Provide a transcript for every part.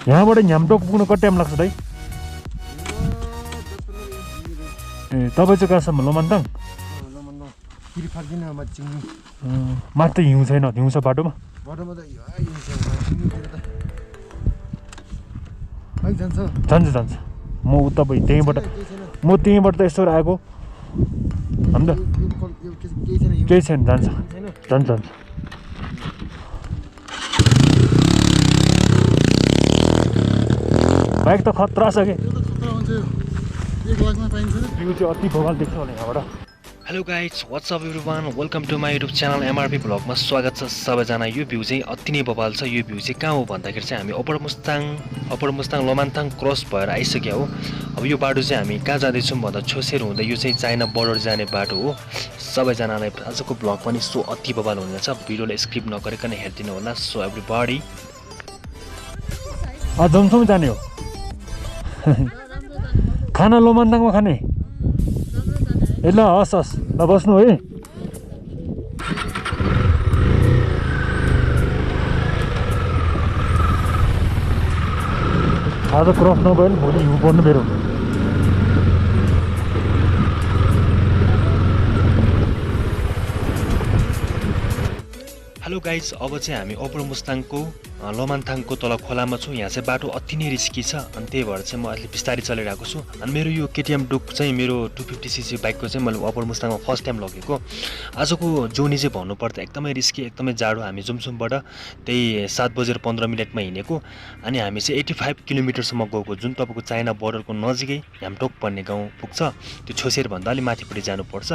यहाँबाट न्याम्टोक पुग्न कति टाइम लाग्छ दाइ? ए तपाईँ चाहिँ कहाँसम्म लोमान्ताङ? माथि त हिउँ छैन, हिउँ छ बाटोमा? जान्छ जान्छ। म उता त्यहीँबाट त यसो आएको अन्त केही छैन, जान्छ जान्छ जान्छ। बाइक त खतरा छ कि, भ्यू चाहिँ अति भोगाल देख्छ होला यहाँबाट। Hello guys, what's up everyone, welcome to my YouTube channel MRP भ्लगमा स्वागत छ सबैजना। यो भ्यू चाहिँ अति नै बवाल छ। यो भ्यू चाहिँ कहाँ हो भन्दाखेरि चाहिँ हामी अप्पर मुस्ताङ लोमान्ताङ क्रस भएर आइसक्यो हो। अब यो बाटो चाहिँ हामी कहाँ जाँदैछौँ भन्दा छोसेर हुँदै यो चाहिँ चाइना बोर्डर जाने बाटो हो। सबैजनालाई आजको भ्लग पनि सो अति बवाल हुनेछ, भिडियोलाई स्किप नगरिकन हेरिदिनु होला। सो एभ्रीबडी जमसम जाने हो खाना लोमान्ताङमा खाने? ए ल हस् हस्, ल बस्नु है। आज क्रस नगयो भने भोलि हिउँ पर्नु मेरो। हेलो गाइज, अब चाहिँ हामी अप्पर मुस्ताङको लोमान्ताङको तल खोलामा छौँ। यहाँ चाहिँ बाटो अति नै रिस्की छ, अनि त्यही भएर चाहिँ म अलिक बिस्तारै चलिरहेको छु। अनि मेरो यो केटिएम डुक चाहिँ मेरो 250cc बाइकको चाहिँ मैले अप्पर मुस्ताङमा फर्स्ट टाइम लगेको। आजको जोर्नी चाहिँ भन्नुपर्दा एकदमै रिस्की, एकदमै जाडो। हामी जुमसुमबाट त्यही 7:15 हिँडेको, अनि हामी चाहिँ 85 किलोमिटरसम्म गएको, जुन तपाईँको चाइना बोर्डरको नजिकै ह्याम्टोक भन्ने गाउँ पुग्छ। त्यो छोसेरभन्दा अलिक माथिपट्टि जानुपर्छ।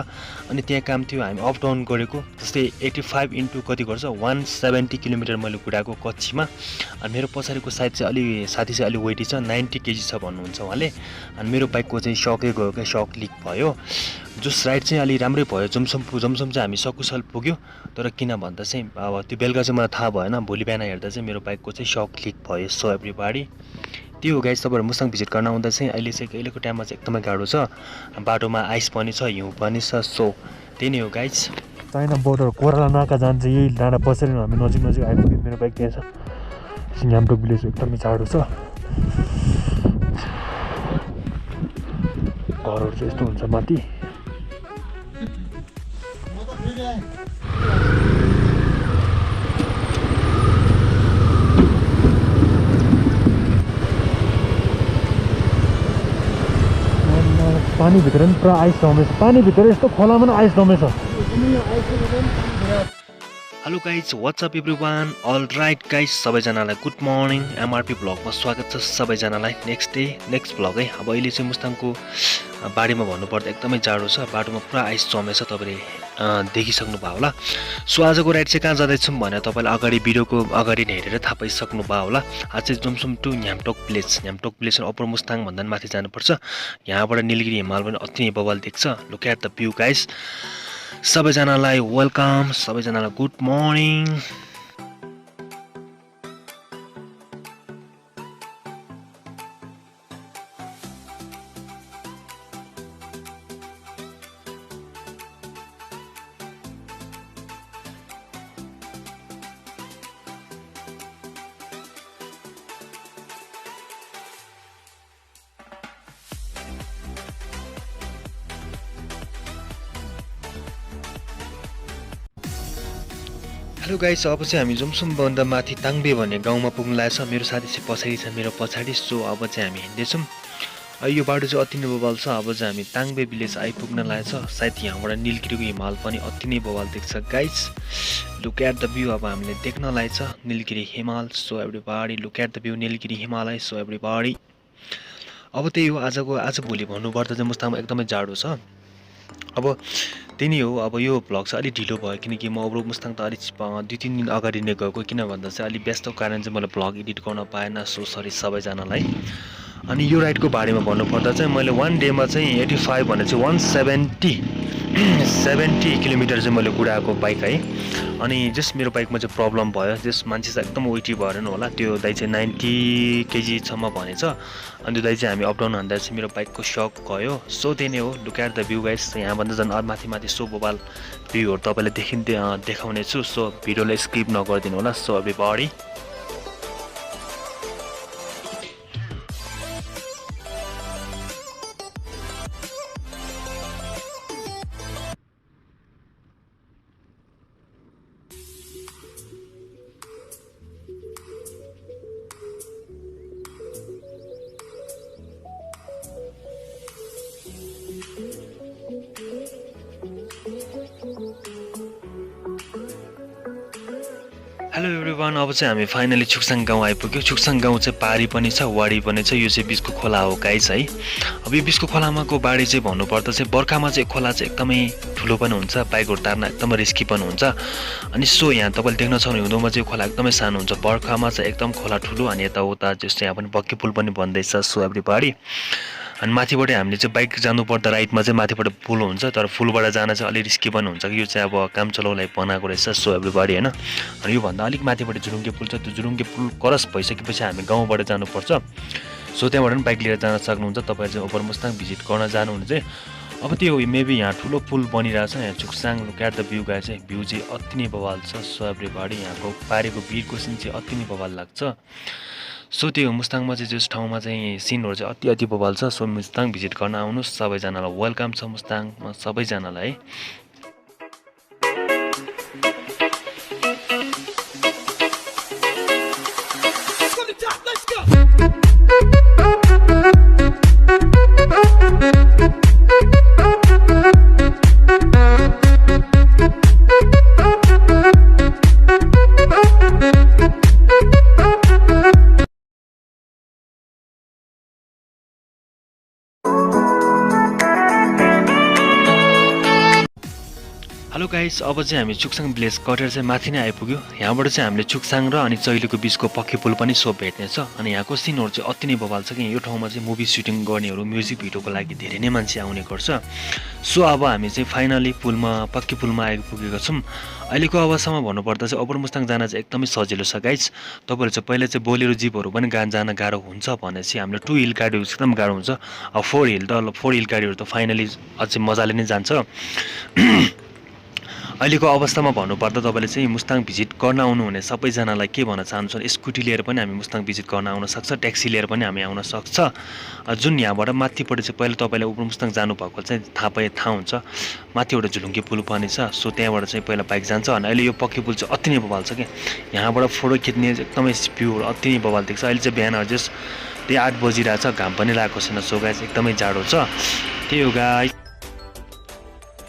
अनि त्यहाँ काम थियो, हामी अप डाउन गरेको। जस्तै 85 इन्टु कति गर्छ 170 किलोमिटर मैले कुदाएको कच्छीमा। अनि मेरो पछाडिको साइड चाहिँ अलि साथी चाहिँ अलि वेटी छ, 90 केजी छ भन्नुहुन्छ उहाँले। अनि मेरो बाइकको चाहिँ सकै गयो क्या, सक लिक भयो। जस राइड चाहिँ अलि राम्रै भयो। जमसम चाहिँ हामी सकुशल पुग्यो, तर किन भन्दा चाहिँ अब त्यो बेलुका चाहिँ मलाई थाहा भएन। भोलि बिहान हेर्दा चाहिँ मेरो बाइकको चाहिँ सक लिक भयो। सो एभ्रीबडी त्यो हो गाइज। तपाईँहरू मुस्ताङ भिजिट गर्न आउँदा चाहिँ अहिले चाहिँ अहिलेको टाइममा चाहिँ एकदमै गाह्रो छ, बाटोमा आइस पनि छ, हिउँ पनि छ। सो त्यही नै हो गाइज। चाइना बोर्डर कोराला नाका जान्छ, यही डाँडा पसेर हामी नजिक आइपुग्यो। मेरो बाइक त्यहाँ छ। ह्याम्टोक भिलेज एकदमै जाडो छ, घरहरू चाहिँ यस्तो हुन्छ माथि। पानीभित्र पनि पुरा आइस जमेछ, पानीभित्र यस्तो खोलामा पनि आइस जमेछ। Hello guys, what's up everyone, all right guys, सबैजनालाई गुड मर्निङ। एमआरपी भ्लगमा स्वागत छ सबैजनालाई। नेक्स्ट डे नेक्स्ट भ्लग है। अब अहिले चाहिँ मुस्ताङको बारीमा भन्नुपर्दा एकदमै जाडो छ, बाटोमा पुरा आइस जमेछ, तपाईँले देखिसक्नु भयो होला। सो आजको राइड चाहिँ कहाँ जाँदैछौँ भने तपाईँले अगाडि भिडियोको अगाडि नै हेरेर थाहा पाइसक्नु भयो होला। आज चाहिँ जुमसुम टु ह्याम्टोक भिलेज अप्पर मुस्ताङ भन्दा माथि जानुपर्छ। यहाँबाट निलगिरी हिमाल पनि अति नै बवाल देख्छ। Look at the view guys. सबैजनालाई वेलकम, सबैजनालाई गुड मर्निङ। हेलो गाइस, अब चाहिँ हामी जुमसुमभन्दा माथि ताङबे भन्ने गाउँमा पुग्नु लागेको छ। मेरो साथी चाहिँ पछाडि छ, मेरो पछाडि। सो अब चाहिँ हामी हिँड्दैछौँ। यो बाटो चाहिँ अति नै बवाल छ। अब चाहिँ हामी ताङबे भिलेज आइपुग्न लागेको छ। सायद यहाँबाट निलगिरीको हिमाल पनि अति नै बवाल देख्छ guys. Look at the view. अब हामीले देख्न लागेको छ निलगिरी हिमाल। So everybody look at the view, Nilgiri Himalaya. So everybody अब त्यही हो। आज भोलि भन्नुपर्दा चाहिँ मुस्ताङमा एकदमै जाडो छ। अब त्यही नै हो। अब यो भ्लग चाहिँ अलिक ढिलो भयो, किनकि म अब्रो मुस्ताङ त अलिक 2-3 दिन अगाडि नै गएको, किन भन्दा चाहिँ अलिक व्यस्तको कारण चाहिँ मैले भ्लग एडिट गर्न पाएन। सो सरी सबैजनालाई। अनि यो राइडको बारेमा भन्नुपर्दा चाहिँ मैले 1 डेमा चाहिँ 85 भने चाहिँ 170 किलोमिटर चाहिँ मैले कुदाएको बाइक है। अनि जस मेरो बाइकमा चाहिँ प्रब्लम भयो, जस मान्छे चाहिँ एकदम वेटी भएर होला। त्यो दाइ चाहिँ 90 केजीसम्म भनेछ। अनि त्यो दाइ चाहिँ हामी अपडाउन हान्दा चाहिँ मेरो बाइकको सक गयो। सो त्यही नै हो। Look at the view guys. यहाँभन्दा झन् माथि सो बवाल भ्यूहरू तपाईँलाई देखाउने छु। सो भिडियोलाई स्किप नगरिदिनु होला। सो एभ्रीबडी हेलो एभ्रिवान, अब चाहिँ हामी फाइनली छुक्साङ गाउँ आइपुग्यो। छुक्साङ गाउँ चाहिँ पारी पनि छ, वाडी पनि छ। यो चाहिँ बिचको खोला हो गाइस है। अब यो बिचको खोलामाको बाढी चाहिँ भन्नुपर्दा चाहिँ बर्खामा चाहिँ खोला चाहिँ एकदमै ठुलो पनि हुन्छ, बाइकहरू तार्न एकदमै रिस्की पनि हुन्छ। अनि सो यहाँ तपाईँले देख्न सक्नुहुने हिउँदोमा चाहिँ खोला एकदमै सानो हुन्छ, बर्खामा चाहिँ एकदम खोला ठुलो। अनि यताउता जस्तो यहाँ पनि बक्की पुल पनि बन्दैछ। सो एभ्रिबडी, अनि माथिबाट हामीले चाहिँ बाइक जानुपर्दा राइटमा चाहिँ माथिबाट पुल हुन्छ, तर पुलबाट जान चाहिँ अलिक रिस्की पनि हुन्छ कि यो चाहिँ अब काम चलाउलाई बनाएको रहेछ। सो एभ्रिबडी होइन, अनि योभन्दा अलिक माथिबाट जुरुङ्गे पुल छ। त्यो जुरुङ्गे पुल क्रस भइसकेपछि हामी गाउँबाट जानुपर्छ। सो त्यहाँबाट पनि बाइक लिएर जान सक्नुहुन्छ तपाईँहरू चाहिँ ओभर मुस्ताङ भिजिट गर्न जानुहुने चाहिँ। अब त्यो मेबी यहाँ ठुलो पुल बनिरहेछ यहाँ Chhuksang. Look at the view guys चाहिँ भ्यू चाहिँ अति नै बवाल छ। सो एभ्रिबडी, यहाँको पारेको भिरको सिन चाहिँ अति नै बवाल लाग्छ। सो त्यो मुस्ताङमा चाहिँ जस ठाउँमा चाहिँ सिनहरू चाहिँ अति बवाल छ। सो मुस्ताङ भिजिट गर्न आउनुहोस्, सबैजनालाई वेलकम छ मुस्ताङमा सबैजनालाई। हेलो गाइस, अब चाहिँ हामी छुक्साङ भिलेज कटेर चाहिँ माथि नै आइपुग्यो। यहाँबाट चाहिँ हामीले छुक्साङ र अनि चैलीको बिचको पक्की पुल पनि सो भेट्नेछ। अनि यहाँको सिनहरू चाहिँ अति नै बवाल छ कि यो ठाउँमा चाहिँ मुभी सुटिङ गर्नेहरू म्युजिक भिडियोको लागि धेरै नै मान्छे आउने गर्छ। सो अब हामी चाहिँ फाइनली पक्की पुलमा आइपुगेका छौँ। अहिलेको अवस्थामा भन्नुपर्दा चाहिँ अप्पर मुस्ताङ जान चाहिँ एकदमै सजिलो छ गाइस। तपाईँहरू चाहिँ पहिला चाहिँ बोलेरो जिपहरू पनि जान गाह्रो हुन्छ भनेपछि हामीले 2 हिल गाडीहरू एकदम गाह्रो हुन्छ। अब 4 हिल गाडीहरू त फाइनली अझै मजाले नै जान्छ। अहिलेको अवस्थामा भन्नुपर्दा तपाईँले चाहिँ मुस्ताङ भिजिट गर्न आउनुहुने सबैजनालाई के भन्न चाहन्छु, स्कुटी लिएर पनि हामी मुस्ताङ भिजिट गर्न आउन सक्छ, ट्याक्सी लिएर पनि हामी आउन सक्छ। जुन यहाँबाट माथिपट्टि चाहिँ पहिला तपाईँले उप्पर मुस्ताङ जानुभएको चाहिँ थाहा हुन्छ, माथि एउटा झुलुङ्गे पुल पनि छ। सो त्यहाँबाट चाहिँ पहिला बाइक जान्छ। अनि अहिले यो पक्की पुल चाहिँ अति नै बवाल छ कि यहाँबाट फोटो खिच्ने एकदमै भ्यूहरू अति नै बवाल देख्छ। अहिले चाहिँ बिहान जस त्यही 8 बजिरहेछ, घाम पनि लागेको छैन। सो गाइस एकदमै जाडो छ। त्यही हो गाइस।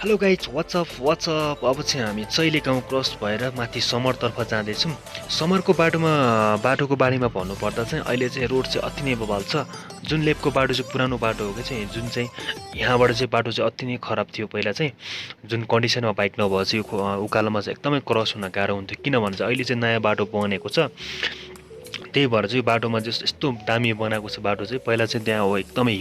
Hello guys, WhatsApp. अब चाहिँ हामी चैले गाउँ क्रस भएर माथि समरतर्फ जाँदैछौँ। समरको बाटोको बारेमा भन्नुपर्दा चाहिँ अहिले चाहिँ रोड चाहिँ अति नै बवाल छ। जुन लेपको बाटो चाहिँ पुरानो बाटो हो कि चाहिँ जुन चाहिँ यहाँबाट चाहिँ बाटो चाहिँ अति नै खराब थियो पहिला चाहिँ, जुन कन्डिसनमा बाइक नभए चाहिँ यो उकालोमा चाहिँ एकदमै क्रस हुन गाह्रो हुन्थ्यो। किनभने चाहिँ अहिले चाहिँ नयाँ बाटो बनेको छ, त्यही भएर चाहिँ बाटोमा जस्तो यस्तो दामी बनाएको छ बाटो चाहिँ। पहिला चाहिँ त्यहाँ हो एकदमै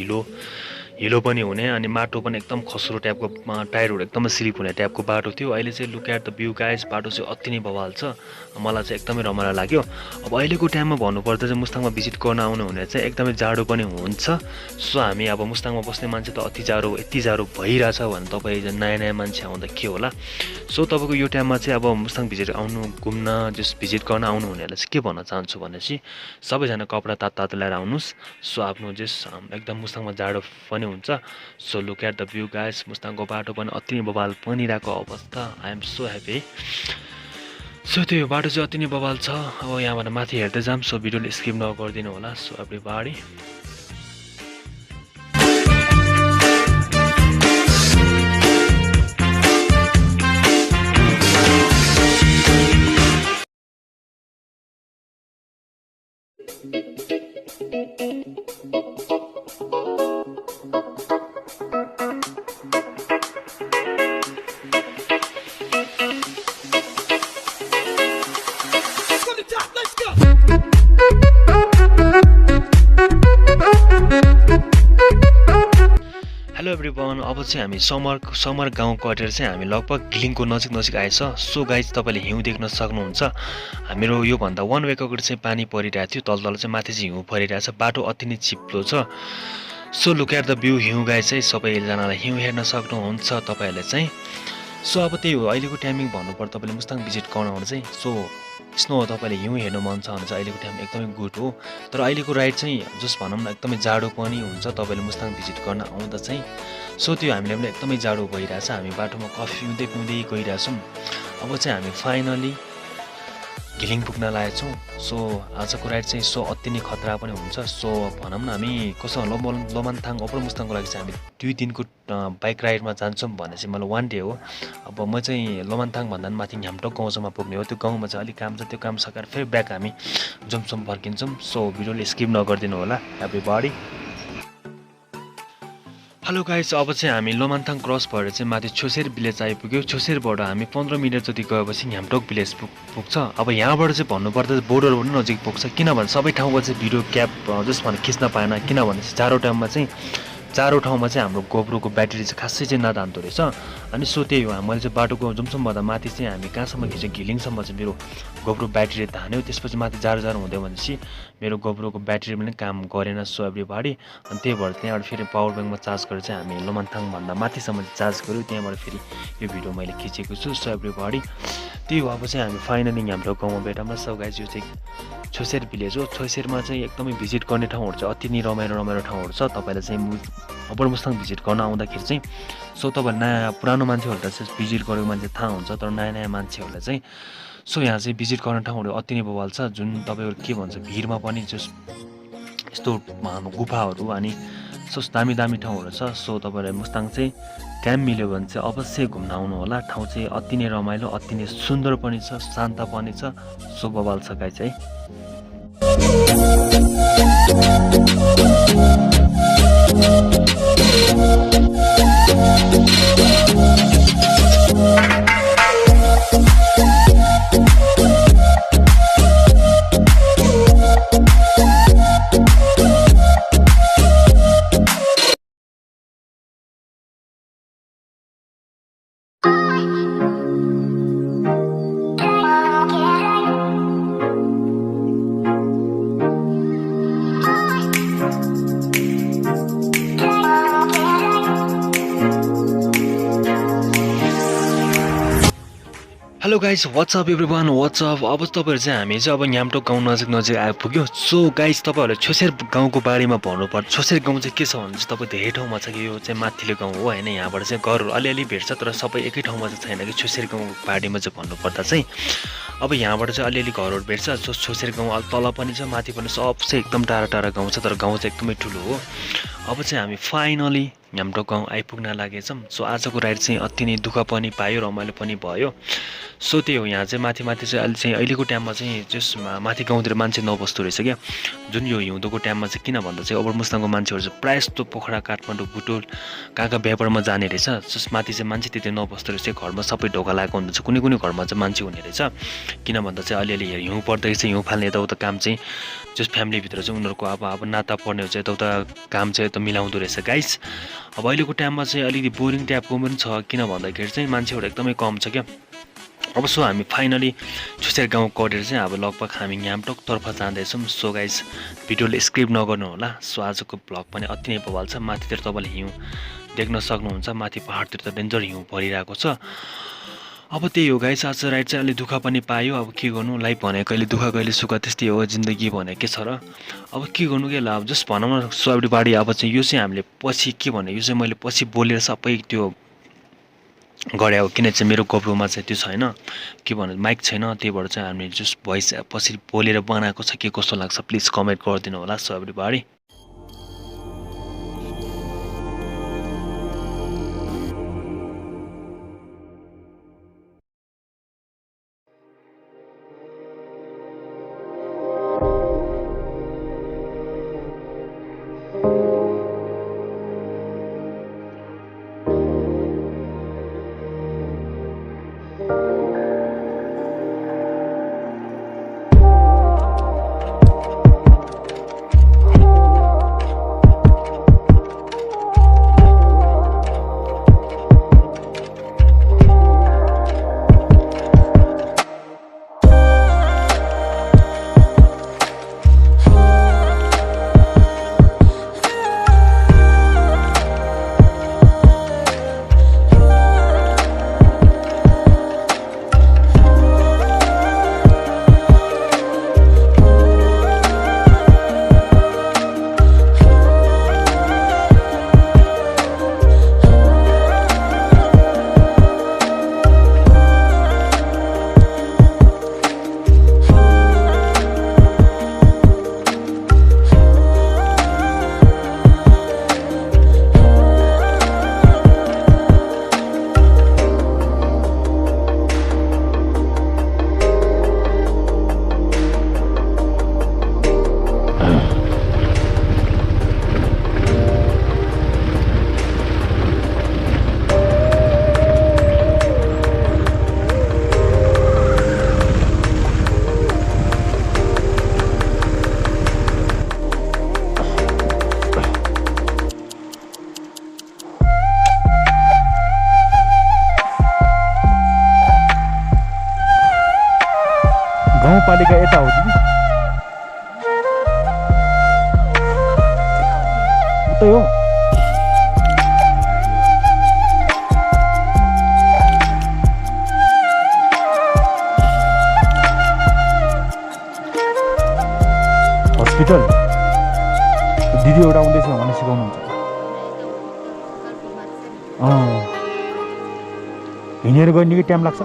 हिलो पनि हुने अनि माटो पनि एकदम खस्रो टाइपको, टायरहरू एकदमै स्लिप हुने टाइपको बाटो थियो। अहिले चाहिँ look at the view guys, बाटो चाहिँ अति नै बवाल छ। मलाई चाहिँ एकदमै रमाइलो लाग्यो। अब अहिलेको टाइममा भन्नुपर्दा चाहिँ मुस्ताङमा भिजिट गर्न आउनुहुने चाहिँ एकदमै जाडो पनि हुन्छ। सो हामी अब मुस्ताङमा बस्ने मान्छे त यति जाडो भइरहेछ भने तपाईँ नयाँ मान्छे आउँदा के होला। सो तपाईँको यो टाइममा चाहिँ अब मुस्ताङ घुम्न भिजिट गर्न आउनुहुनेहरूलाई चाहिँ के भन्न चाहन्छु भनेपछि सबैजना कपडा तातो ल्याएर आउनुहोस्। सो आफ्नो एकदम मुस्ताङमा जाडो पनि हुन्छ। So look at the view guys, मुस्ताङको बाटो पनि अति नै बवाल बनिरहेको अवस्था। I am so happy. So त्यो बाटो चाहिँ अति नै बवाल छ। अब यहाँबाट माथि हेर्दै जाऊँ। सो भिडियोले स्किप नगरिदिनु होला। सो एभ्रीबडी, हेलो एभ्रिवान, अब चाहिँ हामी समर गाउँ कटेर चाहिँ हामी लगभग घिलिङको नजिक आएछ। सो गाइज तपाईँले हिउँ देख्न सक्नुहुन्छ। हाम्रो योभन्दा 1 वेक अगाडि चाहिँ पानी परिरहेको थियो, तल चाहिँ माथि चाहिँ हिउँ परिरहेछ। बाटो अति नै चिप्लो छ। So look at the view हिउँ गाइज चाहिँ सबैजनालाई हिउँ हेर्न सक्नुहुन्छ तपाईँहरूले चाहिँ। सो अब त्यही हो, अहिलेको टाइमिङ भन्नुपर्दा तपाईँले मुस्ताङ भिजिट गर्न आउनु चाहिँ सो स्नो हो, तपाईँले हिउँ हेर्नु मन छ भने चाहिँ अहिलेको टाइम एकदमै गुड हो। तर अहिलेको राइड चाहिँ जस भनौँ न एकदमै जाडो पनि हुन्छ तपाईँले मुस्ताङ भिजिट गर्न आउँदा चाहिँ। सो त्यो हामीले पनि एकदमै जाडो भइरहेछ। हामी बाटोमा कफी पिउँदै गइरहेछौँ। अब चाहिँ हामी फाइनली घिलिङ पुग्न लागेको छौँ। सो आजको राइड चाहिँ सो अति नै खतरा पनि हुन्छ। सो भनौँ न हामी कसो लोमान्थाङ अप्पर मुस्ताङको लागि चाहिँ हामी 2 दिनको बाइक राइडमा जान्छौँ भने चाहिँ मलाई 1 डे हो। अब म चाहिँ लोमान्थाङ भन्दा पनि माथि ह्याम्टोक गाउँसम्म पुग्ने हो। त्यो गाउँमा चाहिँ अलिक काम छ, त्यो काम सकेर फेरि ब्याक हामी जोमसोम फर्किन्छौँ। सो भिडियोले स्किप नगरिदिनु होला एभ्रीबडी। हेलो गाइस, अब चाहिँ हामी लोमान्थाङ क्रस भएर चाहिँ माथि छोसेर भिलेज आइपुग्यो। छोसेरबाट हामी 15 मिनट जति गएपछि ह्याम्टोक भिलेज पुग्छ। अब यहाँबाट चाहिँ भन्नुपर्दा बोर्डर पनि नजिक पुग्छ, किनभने सबै ठाउँको चाहिँ भिडियो क्याप जस भने खिच्न पाएन, किनभने चारो ठाउँमा चाहिँ हाम्रो गोप्रोको ब्याट्री चाहिँ खासै चाहिँ नतान्दो रहेछ। अनि सो त्यही हो, मैले चाहिँ बाटोको जुमसम्मभन्दा माथि चाहिँ हामी कहाँसम्म खिच्यो घिलिङसम्म चाहिँ मेरो गोप्रो ब्याट्रीले तान्यो। त्यसपछि माथि जाडो हुँदै भनेपछि मेरो गोप्रोको ब्याट्री पनि काम गरेन। सो एभ्रीबडी अनि त्यही भएर त्यहाँबाट फेरि पावर ब्याङ्कमा चार्ज गरेर चाहिँ हामी लोमान्थाङभन्दा माथिसम्म चार्ज गऱ्यो। त्यहाँबाट फेरि यो भिडियो मैले खिचेको छु। सो एभ्रीबडी त्यही हो। अब चाहिँ हामी फाइनली हाम्रो गाउँमा भेटौँ। सो गाइस, यो चाहिँ छोसेर भिलेज हो। छोसेरमा चाहिँ एकदमै भिजिट गर्ने ठाउँहरू छ, अति नै रमाइलो ठाउँहरू छ। तपाईँलाई चाहिँ अप्पर मुस्ताङ भिजिट गर्न आउँदाखेरि चाहिँ सो तपाईँहरू नयाँ पुरानो मान्छेहरूलाई चाहिँ भिजिट गरेको मान्छे थाहा हुन्छ, तर नयाँ मान्छेहरूलाई चाहिँ सो यहाँ चाहिँ भिजिट गर्ने ठाउँहरू अति नै बवाल छ। जुन तपाईँहरू के भन्छ भिरमा पनि जस यस्तो गुफाहरू अनि सो दामी ठाउँहरू छ। सो तपाईँलाई मुस्ताङ चाहिँ टाइम मिल्यो भने चाहिँ अवश्य घुम्न आउनु होला। ठाउँ चाहिँ अति नै रमाइलो, अति नै सुन्दर पनि छ, शान्त पनि छ। सो बवाल छ गाइस है। Hello guys, WhatsApp everyone, WhatsApp. अब तपाईँहरू चाहिँ हामी चाहिँ अब ह्याम्टोक गाउँ नजिक आइपुग्यो। सो गाइस, तपाईँहरूलाई छोसेर गाउँको बारेमा भन्नुपर्छ। छोसेर गाउँ चाहिँ के छ भने चाहिँ तपाईँ धेरै ठाउँमा छ कि यो चाहिँ माथिल्लो गाउँ हो होइन। यहाँबाट चाहिँ घरहरू अलिअलि भेट्छ, तर सबै एकै ठाउँमा चाहिँ छैन कि। छोसेर गाउँको बारेमा चाहिँ भन्नुपर्दा चाहिँ अब यहाँबाट चाहिँ अलिअलि घरहरू भेट्छ। सो छोसेर गाउँ तल पनि छ, माथि पनि सब चाहिँ एकदम टाढा गाउँ छ, तर गाउँ चाहिँ एकदमै ठुलो हो। अब चाहिँ हामी फाइनली ह्याम्टोक गाउँ आइपुग्न लागेछौँ। सो आजको राइड चाहिँ अति नै दुःख पनि पायो, रमाइलो पनि भयो। सो त्यही हो, यहाँ चाहिँ माथि चाहिँ अहिलेको टाइममा चाहिँ जसमा माथि गाउँतिर मान्छे नबस्दो रहेछ क्या। जुन यो हिउँदोको टाइममा चाहिँ किन भन्दा चाहिँ अप्पर मुस्ताङको मान्छेहरू चाहिँ प्रायः जस्तो पोखरा, काठमाडौँ, बुटोल कहाँ व्यापारमा जाने रहेछ। जस माथि चाहिँ मान्छे त्यति नबस्दो रहेछ, घरमा सबै ढोका लागेको हुन्छ। कुनै घरमा चाहिँ मान्छे हुने रहेछ, किन भन्दा चाहिँ अलिअलि हिउँ पर्दाखेरि चाहिँ हिउँ फाल्ने यताउता काम चाहिँ जस फ्यामिलीभित्र चाहिँ उनीहरूको अब नाता पर्ने हुन्छ, यताउता काम चाहिँ यता मिलाउँदो रहेछ गाइस। अब अहिलेको टाइममा चाहिँ अलिकति बोरिङ टाइपको पनि छ, किन भन्दाखेरि चाहिँ मान्छेहरू एकदमै कम छ क्या। अब सो हामी फाइनली छोसेर गाउँ कटेर चाहिँ अब लगभग हामी ह्याम्टोकतर्फ जाँदैछौँ। सो गाइस, भिडियोले स्क्रिप नगर्नु होला। सो आजको ब्लग पनि अति नै बवाल छ। माथितिर तपाईँले हिउँ देख्न सक्नुहुन्छ, माथि पहाडतिर त डेन्जर हिउँ परिरहेको छ। अब त्यही हो गाइस, आज राइड चाहिँ अलिक दुःख पनि पायो। अब के गर्नु, लाइफ भने कहिले दुःख कहिले सुख, त्यस्तै हो जिन्दगी भने के छ र। अब के गर्नु के ल, अब जस्ट भनौँ न। सो एभ्रीबडी, अब चाहिँ यो चाहिँ हामीले पछि के भने यो चाहिँ मैले पछि बोलेर सबै त्यो गरे हो, किन चाहिँ मेरो गोप्रोमा चाहिँ त्यो छैन, के भने माइक छैन। त्यही भएर चाहिँ हामीले जस्ट भोइस पछि बोलेर बनाएको छ। के कस्तो लाग्छ प्लिज कमेन्ट गरिदिनु होला। सो एभ्रीबडी गाउँपालिका यता हो दिदी उतै हो हस्पिटल दिदी एउटा आउँदैछ भने सिकाउनुहुन्छ हिँडेर गयो निकै टाइम लाग्छ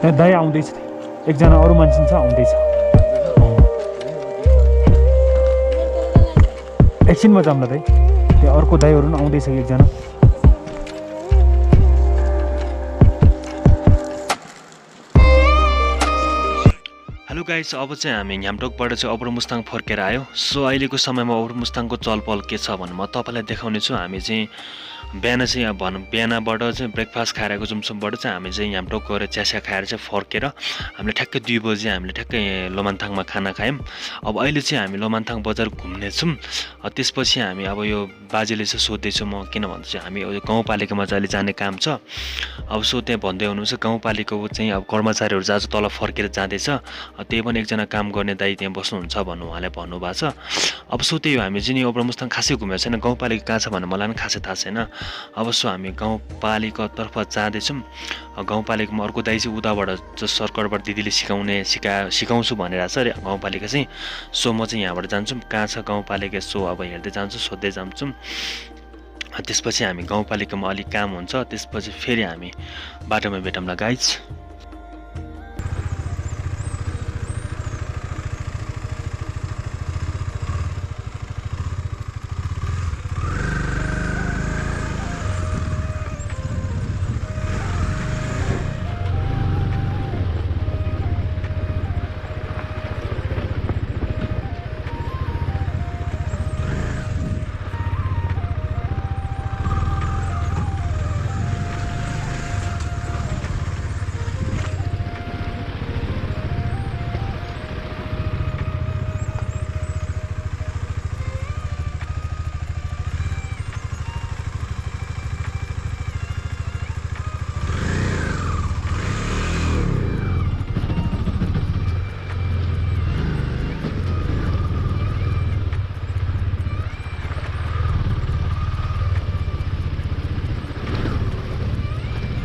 त्यहाँ दाइ आउँदैछ एकजना अरू मान्छे छ आउँदैछ एकछिनमा जाऊँ न दाइ त्यहाँ अर्को दाइहरू पनि आउँदैछ एकजना हेलो गाइस अब चाहिँ हामी ह्याम्टोकबाट चाहिँ अपर मुस्ताङ फर्केर आयो सो अहिलेको समयमा अपर मुस्ताङको चलपल के छ भने म तपाईँलाई देखाउने छु हामी चाहिँ बिहान चाहिँ अब भनौँ बिहानबाट चाहिँ ब्रेकफास्ट खाएर आएको जुमसुमबाट चाहिँ हामी चाहिँ ह्याम्टोक गएर चिया खाएर चाहिँ फर्केर हामीले ठ्याक्कै 2 बजी हामीले ठ्याक्कै लोमानथाङमा खाना खायौँ अब अहिले चाहिँ हामी लोमानथाङ बजार घुम्नेछौँ त्यसपछि हामी अब यो बाजेले चाहिँ सोध्दैछु म किन भन्दा चाहिँ हामी गाउँपालिकामा चाहिँ अहिले जाने काम छ अब सो त्यहाँ भन्दै हुनुहुन्छ गाउँपालिकाको चाहिँ अब कर्मचारीहरू जहाँ तल फर्केर जाँदैछ त्यही पनि एकजना काम गर्ने दाइ त्यहाँ बस्नुहुन्छ भन्नु उहाँले भन्नुभएको छ अब सो त्यही हो हामी चाहिँ नि अपर मुस्ताङ खासै घुमेको छैन गाउँपालिका कहाँ छ भनेर मलाई पनि खासै थाहा छैन अब सो हामी गाउँपालिकातर्फ जाँदैछौँ गाउँपालिकामा अर्को दाइ चाहिँ उताबाट सर्कलबाट दिदीले सिकाउँछु भनेर छ अरे गाउँपालिका चाहिँ सो म चाहिँ यहाँबाट जान्छु कहाँ छ गाउँपालिका सो अब हेर्दै जान्छु सोध्दै जान्छौँ त्यसपछि हामी गाउँपालिकामा अलिक काम हुन्छ त्यसपछि फेरि हामी बाटोमा भेटौँला गाइज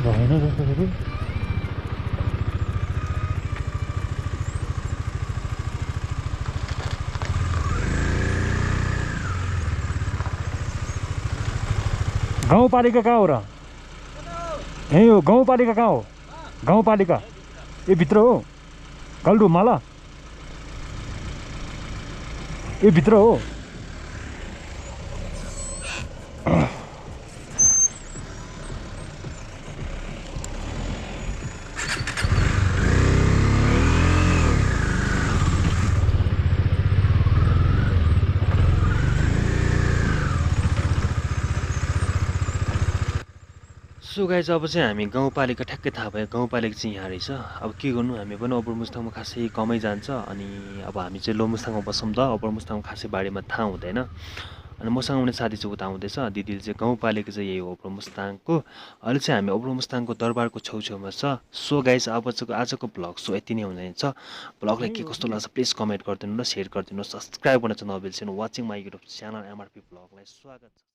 भएन जस्तो फेरि गाउँपालिका कहाँ हो र यही हो गाउँपालिका कहाँ हो गाउँपालिका ए भित्र हो गल्डु माला ए भित्र हो सो गाइज अब चाहिँ हामी गाउँपालिका ठ्याक्कै थाहा भयो गाउँपालिका चाहिँ यहाँ रहेछ अब के गर्नु हामी पनि अपर मुस्ताङमा खासै कमै जान्छ अनि अब हामी चाहिँ लो मुस्ताङमा बसौँ त अपर मुस्ताङमा खासै बारेमा थाहा हुँदैन अनि मसँग आउने साथी चाहिँ उता आउँदैछ दिदीले चाहिँ गाउँपालिका चाहिँ यही हो अपर मुस्ताङको अहिले चाहिँ हामी अपर मुस्ताङको दरबारको छेउछेउमा छ सो गाइज अब चाहिँ आजको भ्लग सो यति नै हुँदैछ भ्लगलाई के कस्तो लाग्छ प्लिज कमेन्ट गरिदिनु र सेयर गरिदिनु सब्सक्राइब गर्न चाहिँ नबिर्सिनु watching my YouTube channel MRP भ्लगलाई स्वागत छ